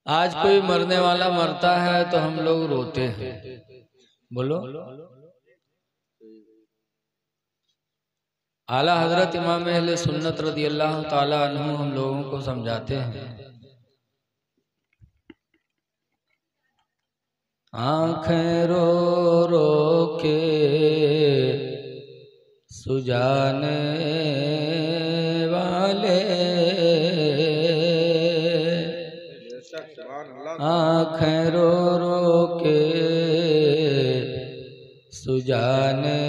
आज कोई मरने वाला मरता है तो हम लोग रोते हैं। बोलो। आला हजरत इमाम अहले सुन्नत रदियल्लाहु ताला अन्हु हम लोगों को समझाते हैं, आँखें रो रो के सुजाने वाले, आँखें रो रो के सुजाने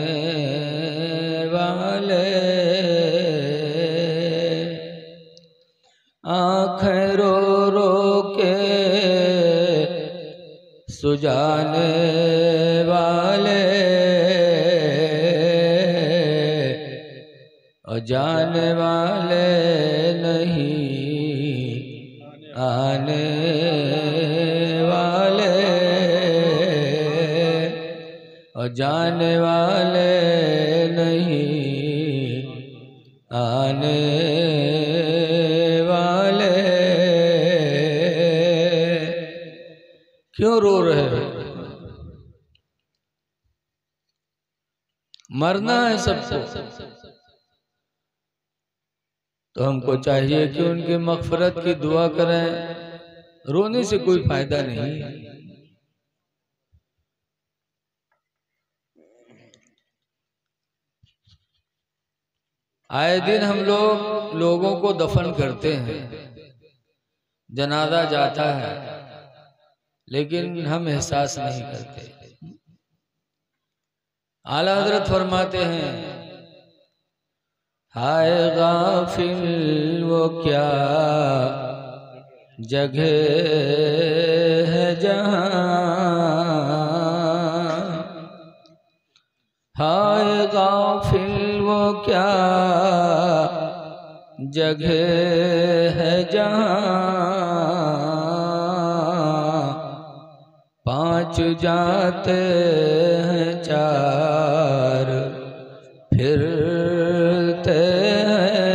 वाले, आँखें रो रो के सुजाने वाले, और जाने वाले नहीं आने वाले, और जाने वाले नहीं आने वाले। क्यों रो रहे हो? मरना है सबको, तो हमको चाहिए कि उनकी मग़फ़िरत की दुआ करें। रोने से कोई फायदा नहीं। आए दिन हम लोगों को दफन करते हैं, जनाजा जाता है, लेकिन हम एहसास नहीं करते। आला हज़रत फरमाते हैं, हाय गाफिल वो क्या जगह है जहां, हाय गाफिल वो क्या जगह है जहां, पांच जाते हैं चार फिरते हैं,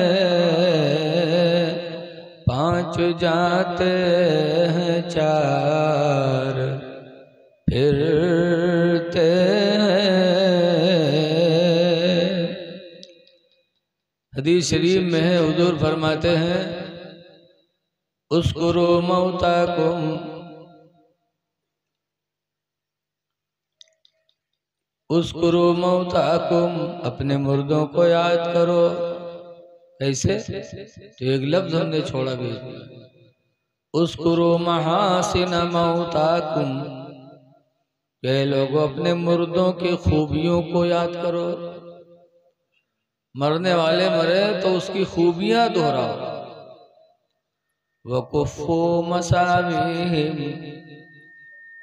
पांच जाते हैं चार फिरते हैं। हदीस शरीफ में है, हुजूर फरमाते हैं, उस्कुरू मौताकुम, उस्कुरू मौताकुम, अपने मुर्दों को याद करो। कैसे? तो एक लफ्ज हमने छोड़ा भी, उस्कुरू महासिन मौताकुम, ये लोगों अपने मुर्दों की खूबियों को याद करो। मरने वाले मरे तो उसकी खूबियां दोहराओ। वकुफ़ू मसाविहिम,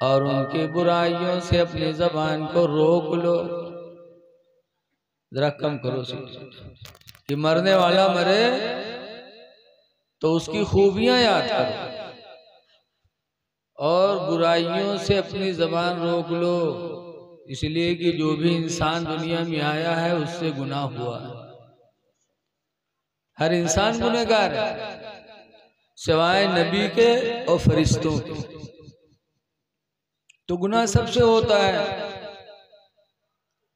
और उनकी बुराइयों से अपनी जबान को रोक लो। जरा कम करो कि मरने वाला मरे तो उसकी खूबियां याद करो, और बुराइयों से अपनी जबान रोक लो। इसलिए कि जो भी इंसान दुनिया में आया है उससे गुनाह हुआ है। हर इंसान गुनहगार है सिवाय नबी के और फरिश्तों के। तो गुनाह सबसे होता है।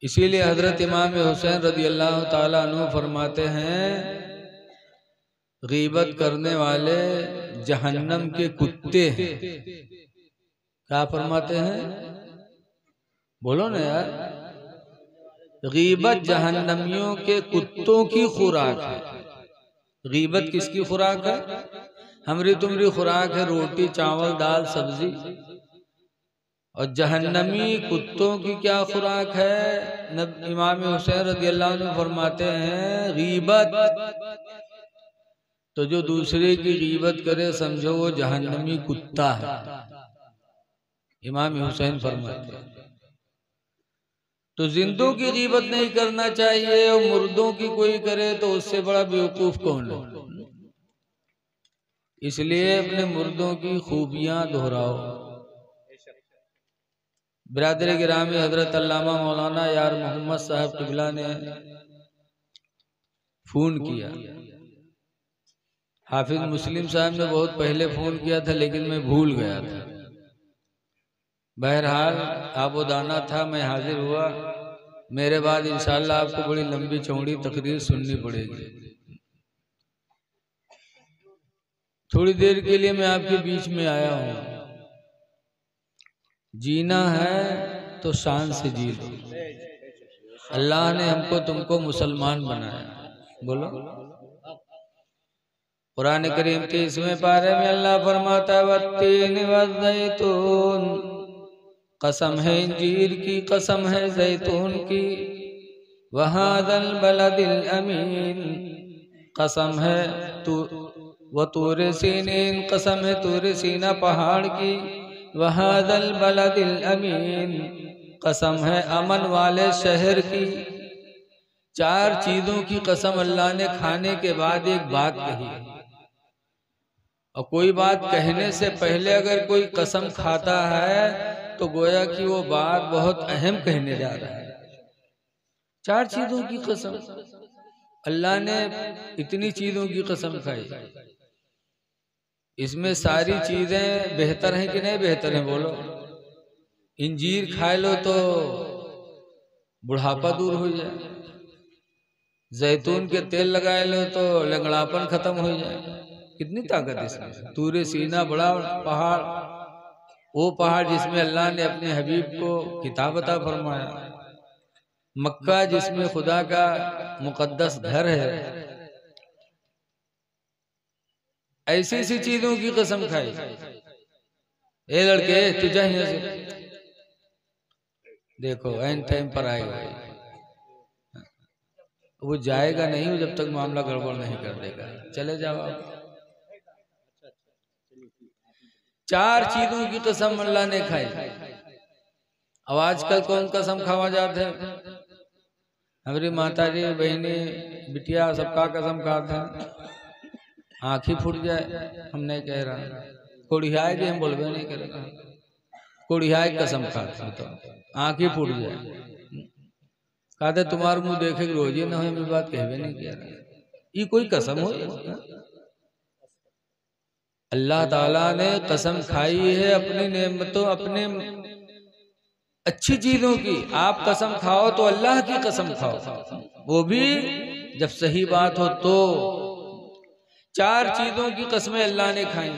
इसीलिए हजरत इमाम हुसैन रदियल्लाहु ताला अन्हु फरमाते हैं, गीबत करने वाले जहन्नम के कुत्ते हैं। क्या फरमाते हैं? बोलो ना यार। गीबत जहन्नमियों के कुत्तों की खुराक है। गीबत किसकी खुराक है? हमारी तुम्हारी खुराक है रोटी चावल दाल सब्जी, और जहन्नमी कुत्तों की क्या खुराक है? इमाम हुसैन रज़ियल्लाहु अन्हु फरमाते हैं, गीबत। तो जो दूसरे की गीबत करे समझो वो जहन्नमी कुत्ता है। इमाम हुसैन फरमाते हैं। तो जिंदों की गीबत नहीं करना चाहिए, और मुर्दों की कोई करे तो उससे बड़ा बेवकूफ कौन है? इसलिए अपने मुर्दों की खूबियां दोहराओ। बिरादरी गिरामी हजरत अल्लामा मौलाना यार मोहम्मद साहब किबला ने फोन किया, हाफिज मुस्लिम साहब ने बहुत पहले फ़ोन किया था लेकिन मैं भूल गया था। बहरहाल आबोदाना था, मैं हाजिर हुआ। मेरे बाद इंशाअल्लाह आपको बड़ी लंबी चौड़ी तकरीर सुननी पड़ेगी। थोड़ी देर के लिए मैं आपके बीच में आया हूँ। जीना है तो शान से जी लो। अल्लाह ने हमको तुमको मुसलमान बनाया। बोलो। कुरान करीम के इसमें पारे में अल्लाह फरमाता है वत्तीन वज़ैतून, कसम है इंजीर की, कसम है जैतून की, वहादल बलदिल अमीन, कसम है तूर सीनीन, कसम है तूर सीना पहाड़ की, वहादल बलदिल अमीन, कसम है अमन वाले शहर की। चार चीजों की कसम अल्लाह ने खाने के बाद एक बात कही, और कोई बात कहने से पहले अगर कोई कसम खाता है तो गोया कि वो बात बहुत अहम कहने जा रहा है। चार चीजों की कसम अल्लाह ने, इतनी चीजों की कसम खाई। इसमें सारी चीजें बेहतर हैं कि नहीं बेहतर हैं? बोलो। इंजीर खा लो तो बुढ़ापा दूर हो जाए, जैतून के तेल लगा लो तो लंगड़ापन खत्म हो जाए। कितनी ताकत है इसमें। तूरे सीना बड़ा पहाड़, वो पहाड़ जिसमें अल्लाह ने अपने हबीब को किताब अता फरमाया, मक्का जिसमें खुदा का मुकद्दस घर है, ऐसी ऐसी चीजों की कसम खाई। ए लड़के तुझे यहाँ से देखो एन टाइम पर आएगा, वो जाएगा नहीं जब तक मामला गड़बड़ नहीं कर देगा। चले जाओ आप। चार चीजों की कसम अल्लाह ने खाई। अब आजकल कौन कसम खावा जाते हैं? हमारी माता जी, बहनी, बिटिया सबका कसम खाते हैं। आँख ही फूट जाए, हम नहीं कह रहा, कोड़ियाए की हम बोलबे नहीं कर रहा, कोड़ियाए कसम खाते हैं तो आँख ही फूट जाए। कहते तुम्हारे मुंह देखे रोज ही ना हो, मेरी बात कहवे नहीं कह रहा। ये कोई कसम हो? अल्लाह ताला ने कसम खाई है अपनी नेमतों, अपने अच्छी चीजों की। आप कसम खाओ तो अल्लाह की कसम खाओ, वो भी जब सही बात हो तो। चार चीजों की कसमें अल्लाह ने खाई।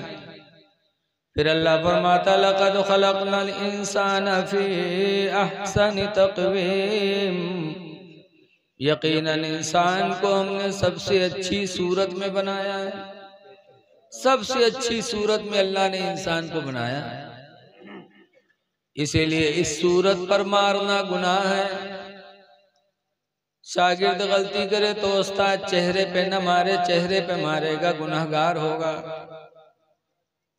फिर अल्लाह फरमाता लक़द खलक़नल इंसान फी अहसनि तक़वीम, यकीनन इंसान को हमने सबसे अच्छी सूरत में बनाया है। सबसे अच्छी सूरत में अल्लाह ने इंसान को बनाया, इसीलिए इस सूरत पर मारना गुनाह है। शागिर्द गलती करे तो उस्ताद चेहरे पे न मारे, चेहरे पे मारेगा गुनाहगार होगा।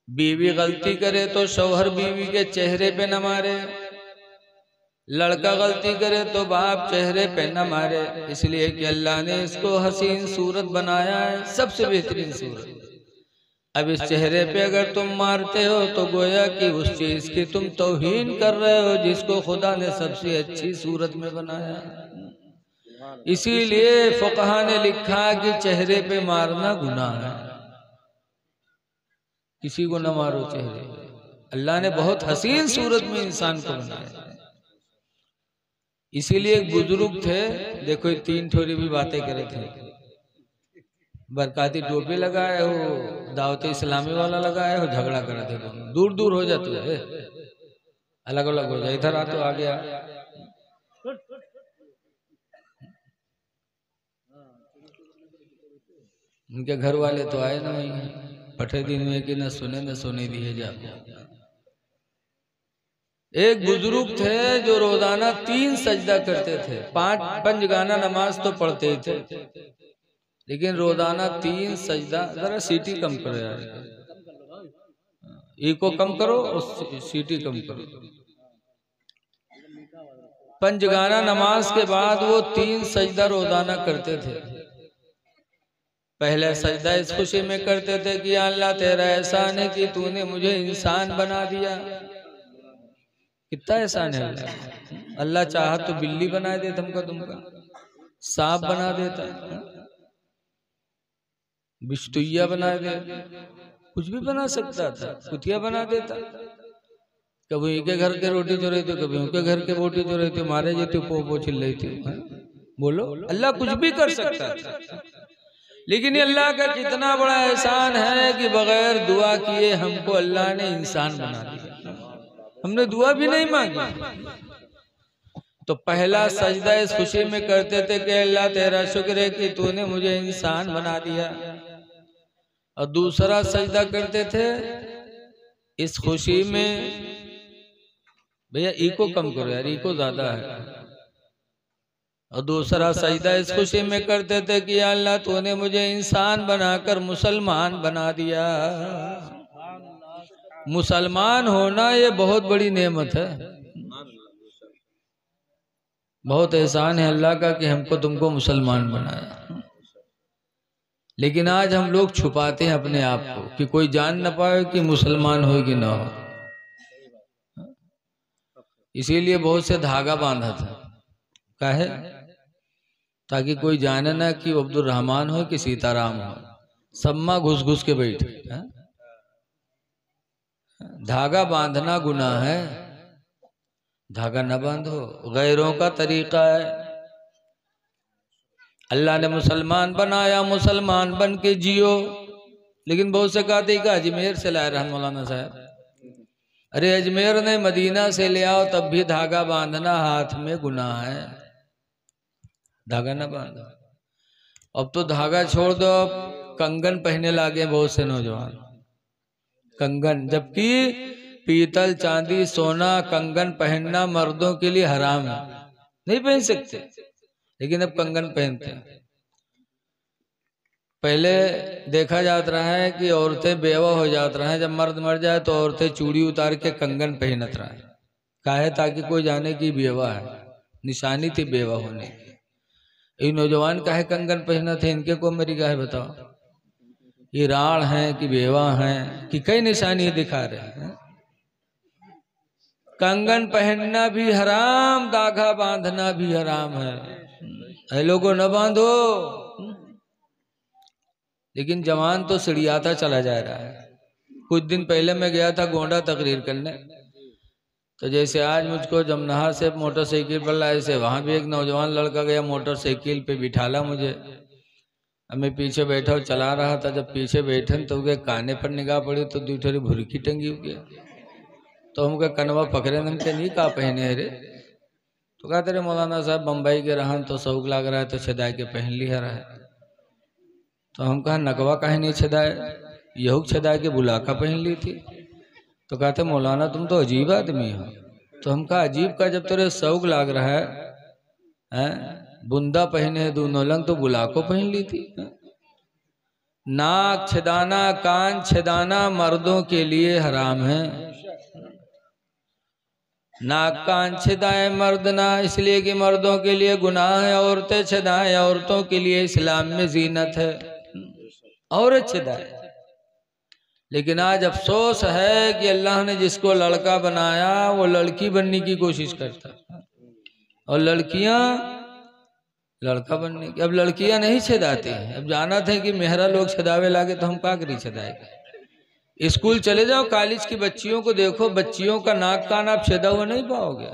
बीवी गलती करे तो शौहर बीवी के चेहरे पे न मारे, लड़का गलती करे तो बाप चेहरे पे न मारे, इसलिए कि अल्लाह ने इसको हसीन सूरत बनाया है, सबसे बेहतरीन सूरत। अब इस चेहरे पे अगर तुम मारते हो तो गोया कि उस चीज की तुम तौहीन कर रहे हो जिसको खुदा ने सबसे अच्छी सूरत में बनाया। इसीलिए फुकहा ने लिखा कि चेहरे पे मारना गुनाह है। किसी को न मारो चेहरे पे। अल्लाह ने बहुत हसीन सूरत में इंसान को बनाया। इसीलिए एक बुजुर्ग थे, देखो तीन ठोरी भी बातें करे थे। बरकाती टोपी लगाए हो, दावत इस्लामी वाला लगाए हो, झगड़ा करे थे दोनों। दूर दूर हो जाते है, अलग अलग हो जाए। इधर आ तो आ गया। उनके घर वाले तो आए ना वहीं, पठे दिन में कि न सुने न सुने दिए जाते। एक बुजुर्ग थे जो रोजाना 3 सजदा करते थे। 5 गाना नमाज तो पढ़ते ही थे, लेकिन रोजाना 3 सजदा। जरा सीटी कम करो यार, इको कम करो और सीटी कम करो। 5 गाना नमाज के बाद वो 3 सजदा रोजाना करते थे। पहले सजदा इस खुशी में करते थे कि अल्लाह तेरा एहसान है कि तूने मुझे इंसान बना दिया। कितना एहसान है अल्लाह। अल्लाह चाहा तो बिल्ली बना देता, तुमका सांप बना देता। बिश्तुइया बना दे, कुछ भी बना सकता था, कुतिया बना देता। कभी इनके घर के रोटी चोरे थे, कभी उनके घर के रोटी चोरे थे, मारे जाते, पो चिल्ल रही थी। बोलो, अल्लाह कुछ भी कर सकता था, लेकिन ये अल्लाह का कितना बड़ा एहसान है कि बगैर दुआ किए हमको अल्लाह ने इंसान बना दिया। हमने दुआ भी नहीं मांगी। तो पहला सजदा इस खुशी में करते थे कि अल्लाह तेरा शुक्र है कि तूने मुझे इंसान बना दिया, और दूसरा सजदा करते थे इस खुशी में, भैया इको कम करो यार, इको ज्यादा है। और दूसरा सजदा इस खुशी में करते थे कि अल्लाह तूने मुझे इंसान बनाकर मुसलमान बना दिया। मुसलमान होना ये बहुत बड़ी नेमत है, बहुत एहसान है अल्लाह का कि हमको तुमको मुसलमान बनाया। लेकिन आज हम लोग छुपाते हैं अपने आप को कि कोई जान न पाए कि मुसलमान हो कि ना हो। इसीलिए बहुत से धागा बांधा था, काहे? ताकि कोई जाने ना कि अब्दुल रहमान हो कि सीताराम हो, सम्मा घुस घुस के बैठे। धागा बांधना गुनाह है, धागा न बांधो, गैरों का तरीका है। अल्लाह ने मुसलमान बनाया, मुसलमान बन के जियो। लेकिन बहुत से कहते कि अजमेर से लाए रहन मौलाना साहब, अरे अजमेर ने मदीना से ले आओ तब भी धागा बांधना हाथ में गुनाह है, धागा न बांधो। अब तो धागा छोड़ दो, अब कंगन पहने लागे बहुत से नौजवान, कंगन, जबकि पीतल चांदी सोना कंगन पहनना मर्दों के लिए हराम है, नहीं पहन सकते, लेकिन अब कंगन पहनते हैं। पहले देखा जाता रहा है कि औरतें बेवा हो जाती रहा है, जब मर्द मर जाए तो औरतें चूड़ी उतार के कंगन पहनत रहा है, काहे? ताकि कोई जाने की बेवा है, निशानी थी बेवा होने की। ये नौजवान काहे कंगन पहना थे, इनके को मेरी काहे बताओ, ये राण हैं कि बेवा हैं कि कई निशानी दिखा रहे हैं। कंगन पहनना भी हराम, धागा बांधना भी हराम है, लोगों न बांधो। लेकिन जवान तो सिड़ियाता चला जा रहा है। कुछ दिन पहले मैं गया था गोंडा तकरीर करने, तो जैसे आज मुझको जमनहा से मोटरसाइकिल पर लाए से, वहां भी एक नौजवान लड़का गया मोटरसाइकिल पे बिठाला मुझे, मैं पीछे बैठा और चला रहा था। जब पीछे बैठे तो उनके काने पर निगाह पड़ी तो दूसरी भुरकी टंगी हुई, तो हमके कनवा पकड़े, हमके नहीं कहा पहने रे, तो कहते रे मौलाना साहब बम्बई के रहन तो शौक लग रहा है तो छदाई के पहन लिया रहा है। तो हम कहा नकवा काहे नहीं छदाए, यहू छदाई के बुलाका पहन ली थी। तो कहते मौलाना तुम तो अजीब आदमी हो। तो हम कहा अजीब का, जब तेरे शौक लग रहा है, बुंदा पहने दोनों लंग तो बुलाको पहन ली थी। नाक छेदाना, कान छेदाना मर्दों के लिए हराम है, नाक कान छेदाए मर्द ना, इसलिए कि मर्दों के लिए गुनाह है, औरतें छेदाएं औरतों के लिए इस्लाम में जीनत है, औरत छेदाए। लेकिन आज अफसोस है कि अल्लाह ने जिसको लड़का बनाया वो लड़की बनने की कोशिश करता, और लड़कियां लड़का बनने की। अब लड़कियां नहीं छेदाती हैं, अब जाना था कि मेहरा लोग छेदावे लागे तो हम का करी छेदाएगा। स्कूल चले जाओ, कॉलेज की बच्चियों को देखो, बच्चियों का नाक कान आप छेदा हुआ नहीं पाओगे,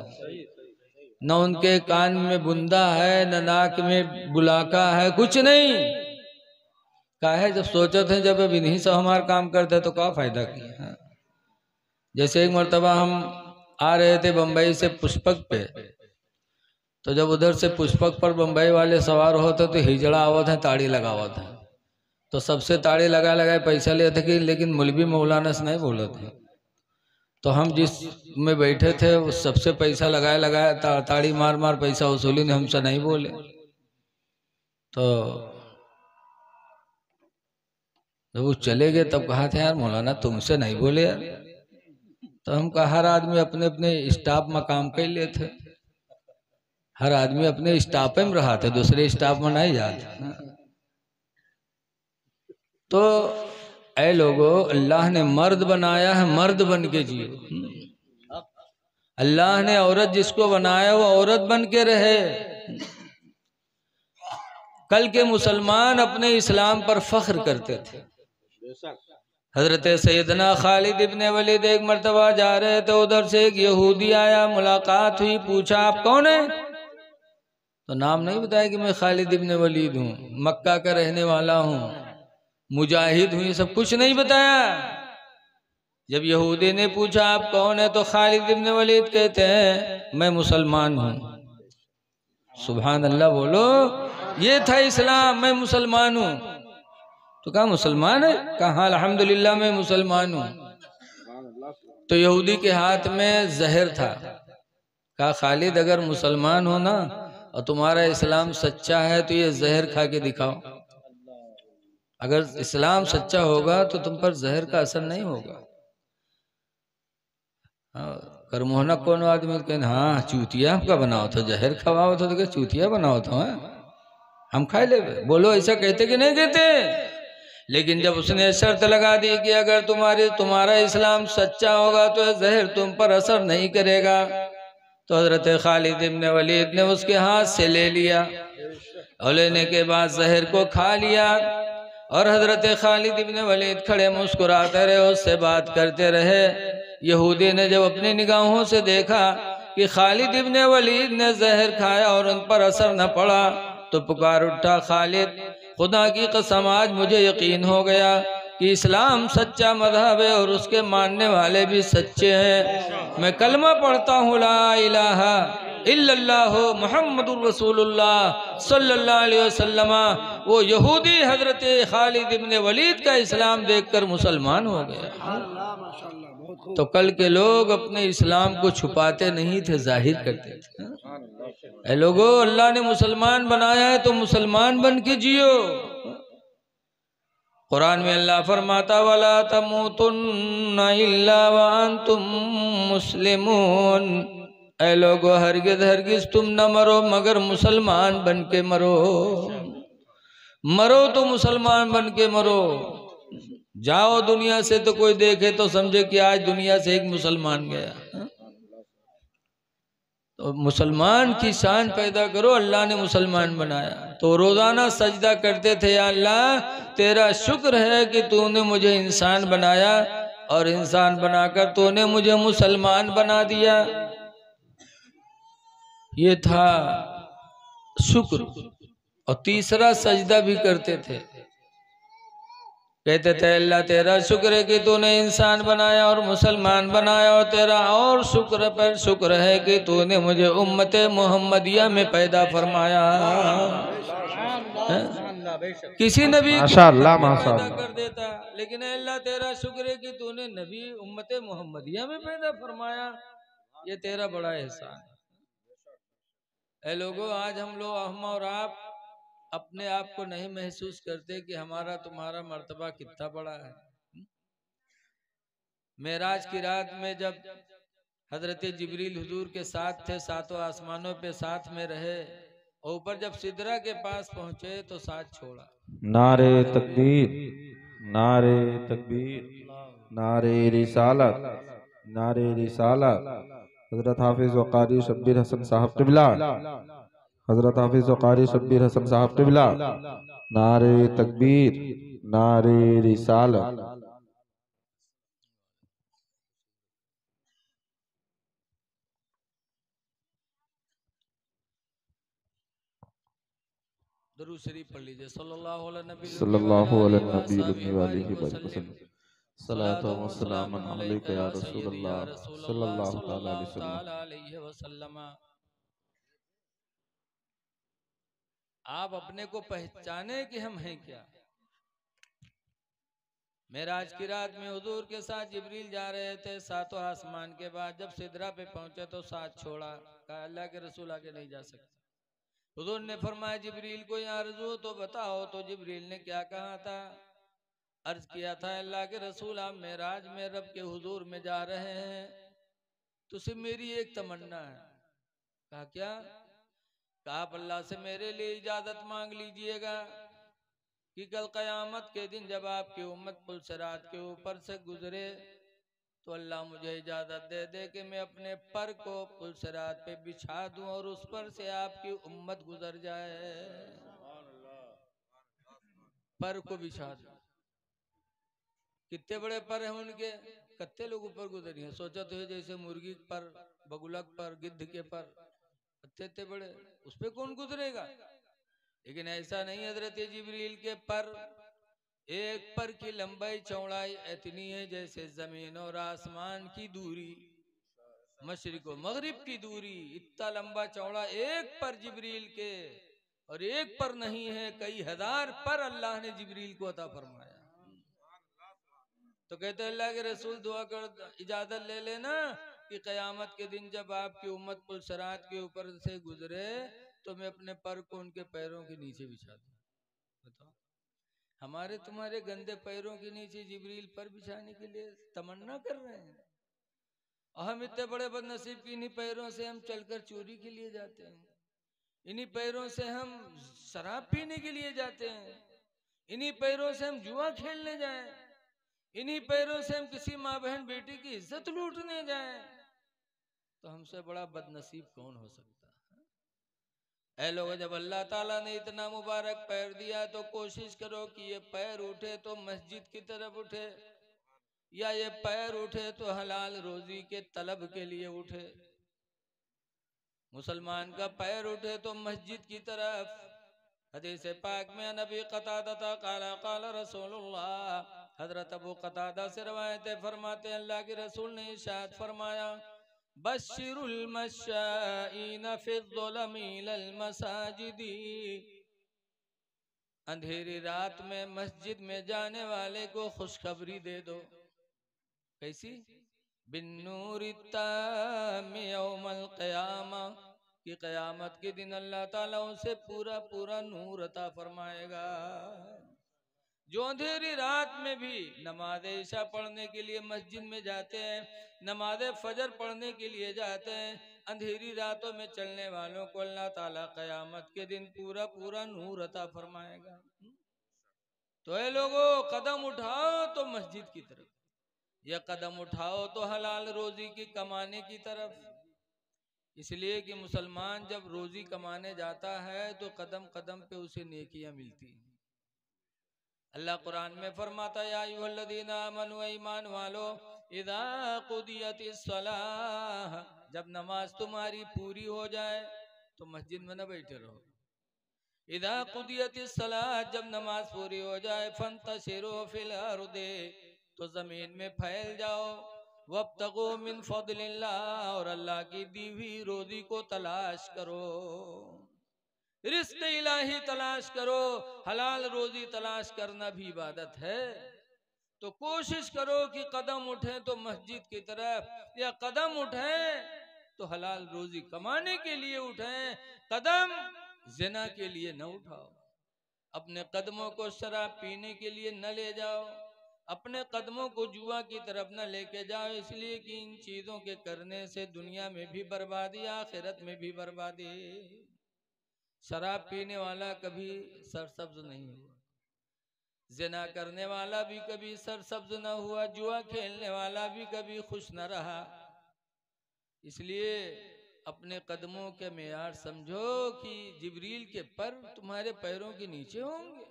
न उनके कान में बुंदा है, न नाक में बुलाका है, कुछ नहीं। काहे? जब सोचते हैं जब अब इन्हीं से हमारा काम करते तो क्या फायदा किया। जैसे एक मरतबा हम आ रहे थे बम्बई से पुष्पक पे, तो जब उधर से पुष्पक पर बम्बई वाले सवार होते तो हिजड़ा आवत है, ताड़ी लगावत है, तो सबसे ताड़ी लगाए पैसा लेते कि, लेकिन मौलवी मौलाना से नहीं बोले थे। तो हम जिस में बैठे थे उस सबसे पैसा लगाए ताड़ी मार मार पैसा वसूली ने, हमसे नहीं बोले। तो जब वो चले गए तब कहा था यार मौलाना तुमसे नहीं बोले यार। तो हम कहा हर आदमी अपने अपने स्टाफ में काम कर लेते, हर आदमी अपने स्टाफ में रहा था, दूसरे स्टाफ में नहीं जाते। तो ऐ लोगों, अल्लाह ने मर्द बनाया है, मर्द बन के जियो। अल्लाह ने औरत जिसको बनाया वो औरत बन के रहे। कल के मुसलमान अपने इस्लाम पर फख्र करते थे। हजरत सैयदना खालिद इब्ने वलीद एक मर्तबा जा रहे थे, उधर से एक यहूदी आया, मुलाकात हुई, पूछा आप कौन है? तो नाम नहीं बताया कि मैं खालिद इब्ने वलीद हूँ, मक्का का रहने वाला हूँ, मुजाहिद हूँ, ये सब कुछ नहीं बताया। जब यहूदी ने पूछा आप कौन है, तो खालिद इब्ने वलीद कहते हैं मैं मुसलमान हूँ। सुभान अल्लाह बोलो, ये था इस्लाम, मैं मुसलमान हूँ। तो कहा मुसलमान है? कहा अल्हम्दुलिल्लाह मैं मुसलमान हूँ। तो यहूदी के हाथ में जहर था। कहा खालिद अगर मुसलमान हो ना और तुम्हारा इस्लाम सच्चा है तो ये जहर खा के दिखाओ। अगर इस्लाम सच्चा होगा तो तुम पर जहर का असर नहीं होगा। करमोहना कौन आदमी तो कहना हाँ चूतिया का बनाओ था, जहर खवाओ था, तो चूतिया बनाओ था, हम खाए ले। बोलो ऐसा कहते कि नहीं कहते? लेकिन जब उसने शर्त लगा दी कि अगर तुम्हारा इस्लाम सच्चा होगा तो जहर तुम पर असर नहीं करेगा, तो हजरत खालिद इब्ने वलीद ने उसके हाथ से ले लिया और लेने के बाद जहर को खा लिया। और हजरत खालिद इब्ने वलीद खड़े मुस्कुराते रहे, उससे बात करते रहे। यहूदी ने जब अपनी निगाहों से देखा कि खालिद इब्ने वलीद ने जहर खाया और उन पर असर न पड़ा, तो पुकार उठा खालिद खुदा की कसम आज मुझे यकीन हो गया कि इस्लाम सच्चा मजहब है और उसके मानने वाले भी सच्चे हैं। मैं कलमा पढ़ता हूँ ला इलाहा इल्लल्लाह मुहम्मदुर रसूलुल्लाह सल्लल्लाहु अलैहि वसल्लम। वो यहूदी हजरत खालिद इब्ने वलीद का इस्लाम देखकर मुसलमान हो गया। तो कल के लोग अपने इस्लाम को छुपाते नहीं थे, जाहिर करते थे। ऐ लोगो, अल्लाह ने मुसलमान बनाया है तो मुसलमान बन के जियो। कुरान में अल्लाह फरमाता वला तमूतुन्ना इल्ला व अंतुम मुस्लिमून। ऐ लोगो, हरगिज़ हरगिज़ तुम न मरो मगर मुसलमान बन के मरो। मरो तो मुसलमान बन के मरो। जाओ दुनिया से तो कोई देखे तो समझे कि आज दुनिया से एक मुसलमान गया। तो मुसलमान की शान पैदा करो, अल्लाह ने मुसलमान बनाया। तो रोजाना सजदा करते थे, या अल्लाह तेरा शुक्र है कि तूने मुझे इंसान बनाया और इंसान बनाकर तूने मुझे मुसलमान बना दिया। ये था शुक्र। और तीसरा सजदा भी करते थे, कहते थे अल्लाह तेरा शुक्र है कि तूने इंसान बनाया और मुसलमान बनाया, और तेरा और शुक्र पर शुक्र है कि तूने मुझे उम्मत मोहम्मदिया में पैदा फरमाया। किसी नबी को पैदा कर देता, लेकिन अल्लाह तेरा शुक्र है कि तूने नबी उम्मत मोहम्मदिया में पैदा फरमाया। ये तेरा बड़ा एहसान है। ऐ लोगों, आज हम और आप अपने आप को नहीं महसूस करते कि हमारा तुम्हारा मर्तबा कितना बड़ा है। मेराज की रात में जब हजरत जिब्रील हुजूर के साथ थे, सातों आसमानों पे साथ में रहे, और ऊपर जब सिदरा के पास पहुंचे तो साथ छोड़ा। नारे तकबीर, नारे तकबीर, नारे रिसालत, नारे रिसालत। हजरत हाफिज व कारी शब्बीर हसन साहब क़िबला, हजरत हाफिज व कारी शब्बीर हसन साहब क़िबला। नारे तकबीर, नारे रिसालत। दुरूद शरीफ पढ़ लीजिए। सल्लल्लाहु अलैहि नबी सल्लल्लाहु अलैहि नबी वसल्लम। वसल्लम। सलातो व सलामन अलैका या रसूलल्लाह सल्लल्लाहु अलैहि वसल्लम। आप अपने को पहचाने कि हम हैं क्या। मेराज की रात में हुजूर के साथ जिब्रील जा रहे थे, सातों आसमान के बाद जब सिदरा पे पहुंचे तो साथ छोड़ा। कहा अल्लाह के रसूल आगे नहीं जा सकते। हुजूर ने फरमाया जिब्रील को यहाँ आरज़ू तो बताओ। तो जिब्रील ने क्या कहा था? अर्ज किया था अल्लाह के रसूल आप मेराज में रब के हुजूर में जा रहे हैं, तो सिर्फ मेरी एक तमन्ना है। कहा क्या? कहा आप अल्लाह से मेरे लिए इजाजत मांग लीजिएगा कि कल कयामत के दिन जब आपकी उम्मत पुल सिरात के ऊपर से गुजरे तो अल्लाह मुझे इजाजत दे दे कि मैं अपने पर को पुल सिरात पे बिछा दूं और उस पर से आपकी उम्मत गुजर जाए। पर को बिछा दो। कितने बड़े पर हैं उनके, कितने लोग ऊपर गुजरी हैं। सोचा तो है जैसे मुर्गी पर, बगुलक पर, गिद्ध के पर, इतने बड़े, उस पे कौन गुजरेगा। लेकिन ऐसा नहीं, हजरत जिब्रील के पर, एक पर की लंबाई चौड़ाई इतनी है जैसे जमीन और आसमान की दूरी, मशरिक और मगरिब की दूरी, इतना लंबा चौड़ा एक पर जिब्रील के। और एक पर नहीं है, कई हजार पर अल्लाह ने जिब्रील को अता फरमाया। तो कहते अल्लाह के रसूल दुआ कर इजाजत ले लेना कि कयामत के दिन जब आपकी उम्मत पुल सरात के ऊपर से गुजरे तो मैं अपने पर को उनके पैरों के नीचे बिछा दूं। बताओ, हमारे तुम्हारे गंदे पैरों के नीचे जिब्रील पर बिछाने के लिए तमन्ना कर रहे हैं। और हम इतने बड़े बदनसीब कि इन्हीं पैरों से हम चलकर चोरी के लिए जाते हैं, इन्हीं पैरों से हम शराब पीने के लिए जाते हैं, इन्हीं पैरों से हम जुआ खेलने जाएं, इन्हीं पैरों से हम किसी माँ बहन बेटी की इज्जत लूटने जाएं। तो हमसे बड़ा बदनसीब कौन हो सकता है। ऐ लोग, जब अल्लाह ताला ने इतना मुबारक पैर दिया तो कोशिश करो कि ये पैर उठे तो मस्जिद की तरफ उठे, या ये पैर उठे तो हलाल रोजी के तलब के लिए उठे। मुसलमान का पैर उठे तो मस्जिद की तरफ। हदीस पाक में नबी कतादा काला काला रसूलुल्लाह, हजरत अबू कतादा से रवायत फरमाते हैं अल्लाह के रसूल ने इरशाद फरमाया, बश्शिरुल मशाईन फिज़्ज़ुलमी इलल मसाजिदी, अंधेरी रात में मस्जिद में जाने वाले को खुशखबरी दे दो। कैसी? बिन्नूरि ताम्मि यौमल क़यामा, कि क़यामत के दिन अल्लाह ताला उसे पूरा पूरा नूर अता फरमाएगा। जो अंधेरी रात में भी नमाज इशा पढ़ने के लिए मस्जिद में जाते हैं, नमाज फजर पढ़ने के लिए जाते हैं, अंधेरी रातों में चलने वालों को अल्लाह ताला क़यामत के दिन पूरा पूरा नूर अता फरमाएगा। तो ये लोगों, कदम उठाओ तो मस्जिद की तरफ, या कदम उठाओ तो हलाल रोजी की कमाने की तरफ। इसलिए कि मुसलमान जब रोजी कमाने जाता है तो कदम कदम पे उसे नेकियां मिलती हैं। अल्लाह कुरान में फरमाता है, या अय्युहल्लज़ीना आमनू, ईमान वालो, इज़ा कुदियतिस सलाह, जब नमाज तुम्हारी पूरी हो जाए तो मस्जिद में न बैठे रहो। इज़ा कुदियतिस सलाह, जब नमाज पूरी हो जाए, फंतशिरू फिल अर्दि, तो जमीन में फैल जाओ, वब्तगू मिन फदलिल्लाह, और अल्लाह की दी हुई रोजी को तलाश करो, रिज़्क़ इलाही तलाश करो। हलाल रोजी तलाश करना भी इबादत है। तो कोशिश करो कि कदम उठे तो मस्जिद की तरफ, या कदम उठे तो हलाल रोजी कमाने के लिए उठे, कदम ज़िना के लिए न उठाओ। अपने कदमों को शराब पीने के लिए न ले जाओ, अपने कदमों को जुआ की तरफ न लेके जाओ, इसलिए कि इन चीजों के करने से दुनिया में भी बर्बादी, आखिरत में भी बर्बादी। शराब पीने वाला कभी सरसब्ज नहीं हुआ, ज़िना करने वाला भी कभी सरसब्ज न हुआ, जुआ खेलने वाला भी कभी खुश न रहा। इसलिए अपने कदमों के मेयार समझो कि जिब्रील के पर तुम्हारे पैरों के नीचे होंगे।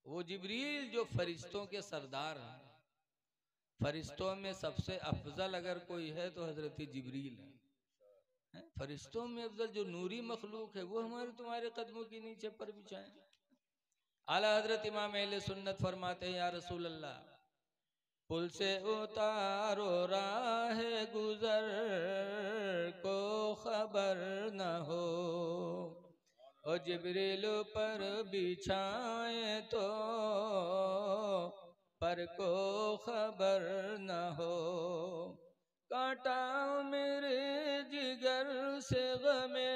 वो जिब्रील जो फरिश्तों के सरदार हैं, फरिश्तों में सबसे अफजल अगर कोई है तो हजरत जिब्रील है। फरिश्तों में अफजल जो नूरी मखलूक है वो हमारे तुम्हारे कदमों के नीचे पर बिछाए। आला हजरत इमाम अहले सुन्नत फरमाते हैं, या रसूल अल्लाह, पुल से उतारो राह गुजर को खबर न हो, और जिब्रील पर बिछाए तो पर को खबर न हो। कांटा मेरे जिगर से गमे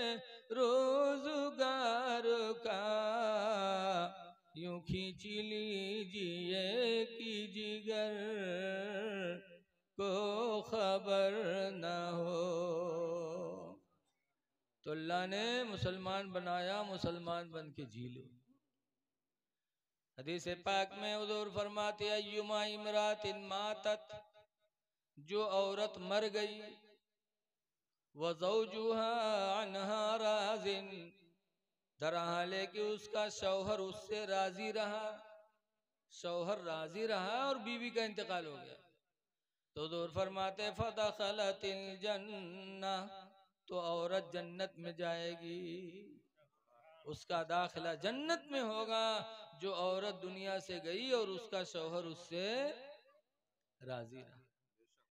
रोजगार का, यूं खींच लीजिए कि जिगर को खबर न हो। तो अल्लाह ने मुसलमान बनाया, मुसलमान बन के जी लो। हदीस पाक में हुजूर फरमाते, अय्युमा इमरातिन मातत, जो औरत मर गई, व ज़ौजुहा अन्हा राज़िन, दरहाले कि उसका शौहर उससे राजी रहा, शौहर राजी रहा और बीवी का इंतकाल हो गया। तो हुज़ूर फरमाते फदखलतिल जन्ना, तो औरत जन्नत में जाएगी, उसका दाखिला जन्नत में होगा। जो औरत दुनिया से गई और उसका शौहर उससे राजी रहा।